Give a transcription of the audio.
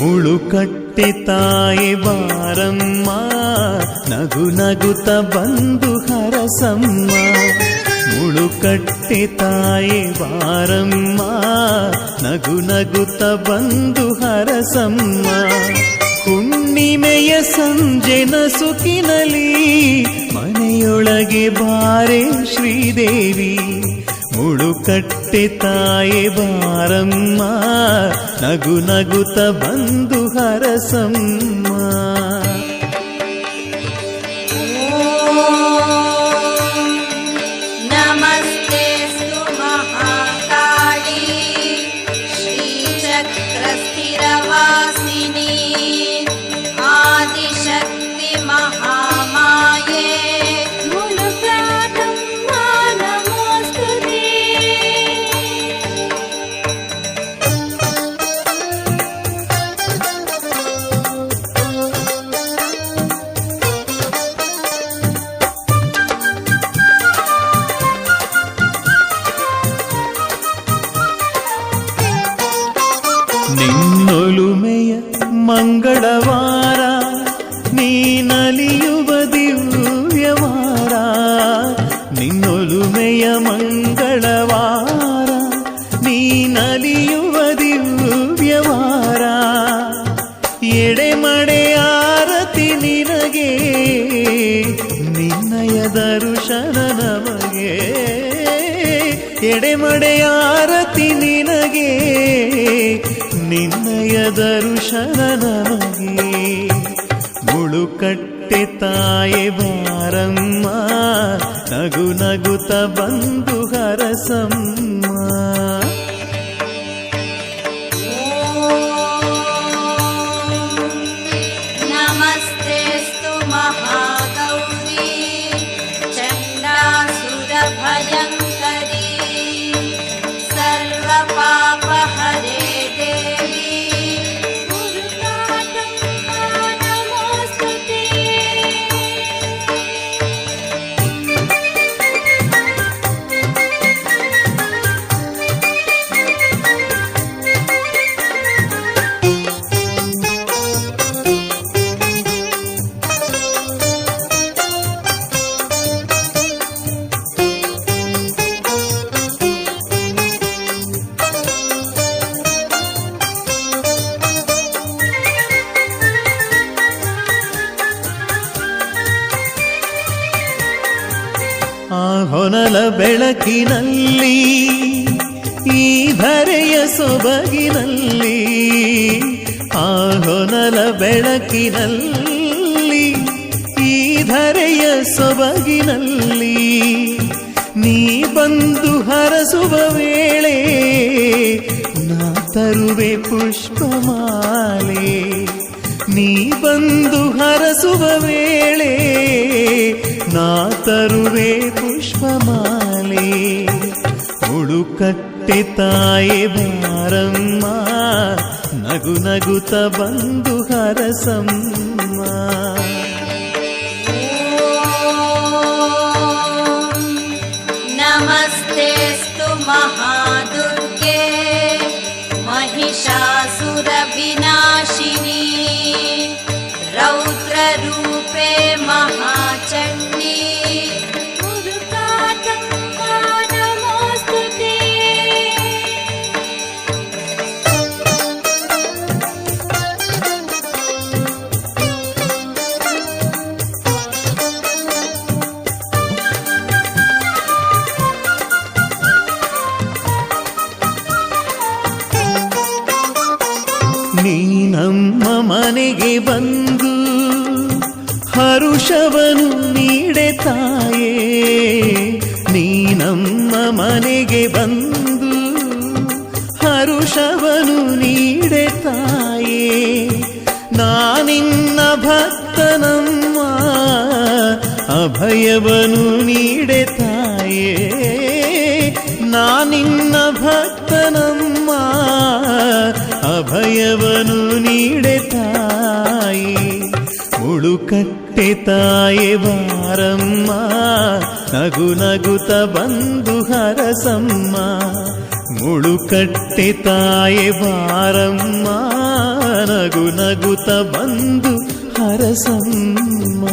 ಮುಳುಕಟ್ಟೆ ತಾಯಿ ಬಾರಮ್ಮ, ನಗು ನಗುತ್ತ ಬಂದು ಹರಸಮ್ಮ. ಮುಳುಕಟ್ಟೆ ತಾಯಿ ಬಾರಮ್ಮ, ನಗು ನಗುತ್ತ ಬಂದು ಹರಸಮ್ಮ. ಹುಣ್ಣಿಮೆಯ ಸಂಜೆ ನಸುಕಿನಲಿ ಮನೆಯೊಳಗೆ ಬಾರೆ ಶ್ರೀದೇವಿ. ಮುಳುಕಟ್ಟೆ ತಾಯಿ ಬಾರಮ್ಮ, ನಗು ನಗುತ್ತ ಬಂದು ಹರಸಮ್ಮ. ನಮಸ್ತೆಸ್ತು ಮಹಾಕಾಳಿ ಶ್ರೀಚಕ್ರ ಸ್ಥಿರವಾಸಿನಿ ಆದಿಶಕ್ತಿ ಮಹಾಮಾಯೆ ಮುಳುಕಾದಮ್ಮ ನಮೋಸ್ತುತೆ. ನಿನ್ನೊಲುಮೆಯ ಮಂಗಳವಾರ, ನೀನಲಿಯುವ ದಿವ್ಯವಾರ. ನಿನ್ನೊಲುಮೆಯ ಮಂಗಳವಾರ, ನೀನಲಿಯುವ ದಿವ್ಯವಾರ. ಎಡೆಮಡೆ ಆರತಿ ನಿನಗೆ, ನಿನ್ನಯ ದರ್ಶನ ನಮಗೆ. ಎಡೆಮಡೆ ಆರತಿ ನಿನಗೆ, ನಿನ್ನಯ ದರ್ಶನ ನಮಗೆ. ಮುಳುಕಟ್ಟೆ ತಾಯಿ ಬಾರಮ್ಮ, ನಗು ನಗುತ್ತ ಬಂದು ಹರಸಮ್ಮ. ನಮಸ್ತೆಸ್ತು ಮಹಾಗೌರಿ ಚಂಡಾಸುರ ಭಯಂಕರಿ ಸರ್ವ ಪಾಪ ಹರೇ ದೇವಿ ಮುರುಘಾದಮ್ಮ ನಮೋಸ್ತುತೆ. ಆ ಹೊನಲ ಬೆಳಕಿನಲ್ಲಿ, ಈ ಧರೆಯ ಸೊಬಗಿನಲ್ಲಿ. ಆ ಹೊನಲ ಬೆಳಕಿನಲ್ಲಿ, ಈ ಧರೆಯ ಸೊಬಗಿನಲ್ಲಿ. ನೀ ಬಂದು ಹರಸುವ ವೇಳೆ, ನಾ ತರುವೆ ಪುಷ್ಪಮಾಲೆ. ನೀ ಬಂದು ಹರಸುವ ವೇಳೆ, ನಾ ತರುವೆ ಪುಷ್ಪಮಾಲೆ. ಮುಳುಕಟ್ಟೆ ತಾಯಿ ಬಾರಮ್ಮ, ನಗು ನಗುತ್ತ ಬಂದು ಹರಸಮ್ಮ. ನಮಸ್ತೆಸ್ತು ಮಹಾದುರ್ಗೆ ಮಹಿಷಾಸುರ ವಿನಾಶಿನಿ ರೌದ್ರ ರೂಪೇ ಮಹಾಚಂಡಿ ಮುರುಘಾದಮ್ಮ ನಮೋಸ್ತುತೆ. ನೀ ನಮ್ಮ ಮನೆಗೆ ಬಂದು ಹರುಷವನು ನೀಡೆ ತಾಯೇ. ನೀ ನಮ್ಮ ಮನೆಗೆ ಬಂದು ಹರುಷವನು ನೀಡೆ ತಾಯೇ. ನಾನಿನ್ನ ಭಕ್ತನಮ್ಮ, ಅಭಯವನು ನೀಡೆ ತಾಯೇ. ನಾನಿನ್ನ ಭಕ್ತನಮ್ಮ, ಅಭಯವನು ನೀಡೆ ತಾಯಿ. ಮುಳುಕಟ್ಟೆ ತಾಯಿ ಬಾರಮ್ಮ, ನಗು ನಗುತ್ತ ಬಂದು ಹರಸಮ್ಮ. ಮುಳುಕಟ್ಟೆ ತಾಯಿ ಬಾರಮ್ಮ, ನಗು ನಗುತ್ತ ಬಂದು ಹರಸಮ್ಮ.